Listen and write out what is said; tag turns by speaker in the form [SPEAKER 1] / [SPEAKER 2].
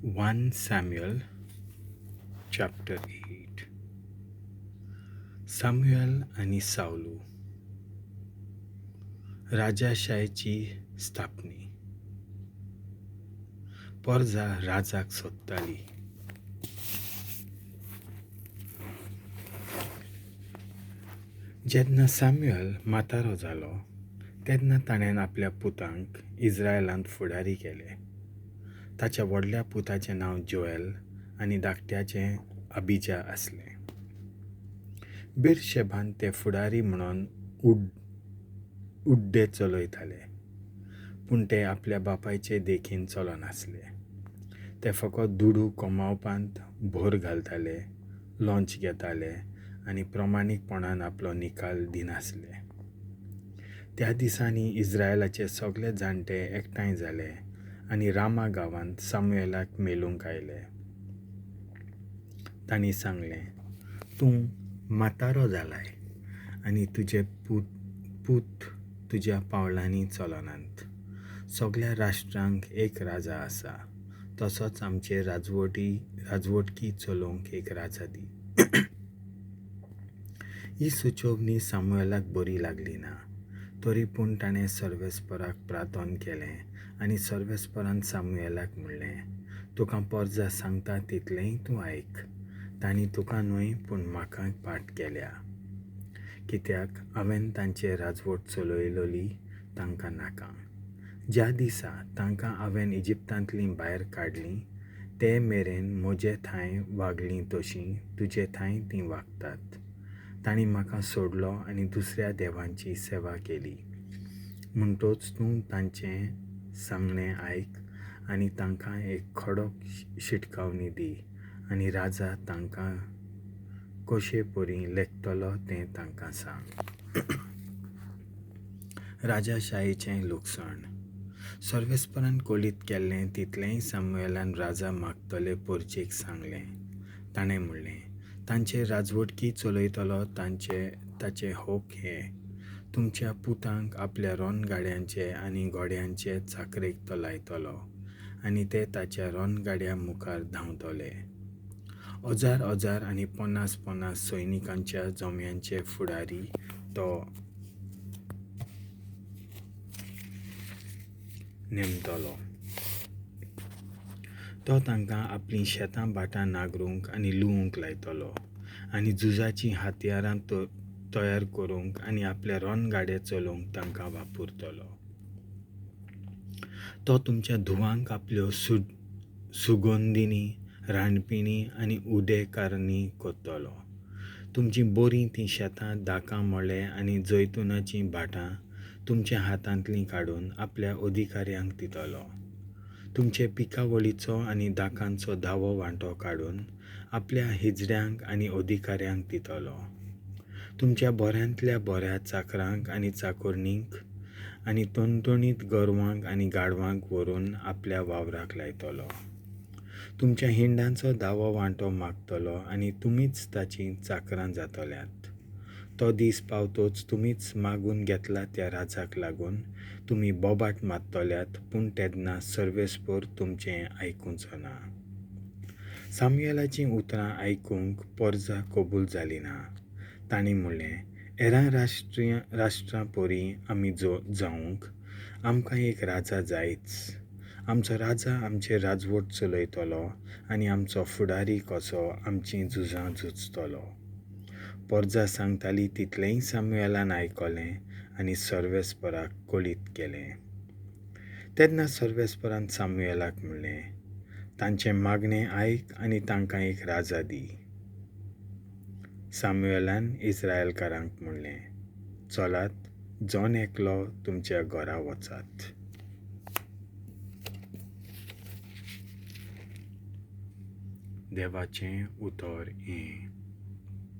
[SPEAKER 1] 1 Samuel chapter 8. Samuel आणि साऊलू, राजाशाहीची स्थापनी. पोर्जा राजाक सodtali. जेन्ना सामुएल म्हातारो जालो तेन्ना ताणें आपल्या पुतांक इस्रायेलांत फुडारी केले. ताच्या व्हडल्या पुताचें नांव जोएल आनी धाकट्याचें अबिजा आसलें. बिरशेबान ते फुडारी म्हणून उड्डे चलयताले, पूण ते आपल्या बापायचे देखीन चलनासले. ते फकत दुडू कमावपांत भर घालताले, लॉंच घेताले आनी प्रामाणीकपणान आपलो निकाल दिनासले. त्या दिसांनी इस्रायेलाचे सगळे जाणटे एकठांय जाले आनी रामा गांवांत सामुएलाक मेलूंक आयले. तांणी सांगलें, तूं म्हातारो जालाय आनी तुजे पूत तुज्या पावलांनी चलनात. सगळ्या राष्ट्रांक एक राजा आसा, तसोच आमचे राजवोttकी चलोवंक एक राजा दी. ही सुचोवणी सामुएलाक बरी लागली ना. तरी पूण ताणें सर्वेस्पराक प्रार्थना केलें आनी सर्वेस्परान सामुएलाक म्हणलें, तुका पोर्जा सांगता तितलेंय तूं आयक. तांणी तुका न्हय पूण म्हाका पाठ केल्या, कित्याक हांवें तांचे राजवट चलयलोली तांकां नाका. ज्या दिसा तांकां हांवें इजिप्तांतलीं भायर काडलीं ते मेरेन म्हजे थंय वागलीं तशीं तुजे थंय तीं वागतात. तांणी म्हाका सोडलो आनी दुसऱ्या देवांची सेवा केली. म्हणटच तूं तांचें सांगणें आयक आनी तांकां एक कडक शिटकावणी दी आनी राजा तांकां कशे परी लेखतलो तें तांकां सांग. राजाशाहीचें लुकसाण. सर्वेस्परान kollit केल्लें तितलेंय सामुएलान राजा magtolê porjek सांगलें. ताणें म्हणलें, तांचे राजवोttकी चलयतलो ताचे हॉक हे. तुमच्या पुतांक आपल्या रणगाड्यांचे आनी घोड्यांचे चाकरेक तो लायतलो आनी ते ताच्या रणगाड्या मुखार धांवतले. Hozar-hozar आनी pon'nas-pon'nas सैनिकांच्या जोम्यांचे फुडारी तो नेमतलो. तो तांकां आपलीं xetam-bhattam नागरूंक आनी लुवूंक लायतलो आनी झुजाचीं हातयारां तयार करूंक आनी आपले रणगाडे चलोवंक तांकां वापरतलो. तो तुमच्या धुवांक आपल्यो सुगंधिनी, रांदपिणी आनी उदेकारणी करतलो. तुमचीं बरीं तीं शेतां, दाकां, मळे आनी जैतुनाचीं भाटां तुमच्या हातांतलीं काडून आपल्या अधिकाऱ्यांक दितलो. तुमचे पिकावळीचो आनी दाकांचो दावो वांटो काडून आपल्या हिजड्यांक आनी अधिकाऱ्यांक दितलो. तुमच्या बऱ्यांतल्या बऱ्या चाकरांक आनी चाकरणींक आनी तणतणीत गोरवांक आनी गाडवांक व्हरून आपल्या वावराक लायतलो. तुमच्या हिंडांचो दावो वांटो मागतलो आनी तुमीच ताचीं चाकरां जातल्यात. तो दीस पावतोच तुमीच मागून घेतला त्या राजाक लागून तुमी बोबाट मारतल्यात, पूण तेन्ना सर्वेस्पोर तुमचें आयकूचो ना. सामुएलाचीं उतरां आयकूंक पोर्जा कबूल जाली ना. तांणी म्हणलें, हेरां राष्ट्रां परी आमी जावंक आमकां एक राजा जायच. आमचो राजा आमचे राजवट चलयतलो आनी आमचो फुडारी कसो आमचीं झुजां झुजतलो. पोर्जा सांगताली तितलेंय सामुएलान आयकलें आनी सर्वेस्पराक kollit केलें. तेन्ना सर्वेस्परान सामुएलाक म्हणलें, तांचें मागणें आयक आनी तांकां एक राजा दी. सामुएलान इस्रायेलकारांक म्हणलें, चलात, जण एकलो तुमच्या घरा वचात. देवाचें उतर हें.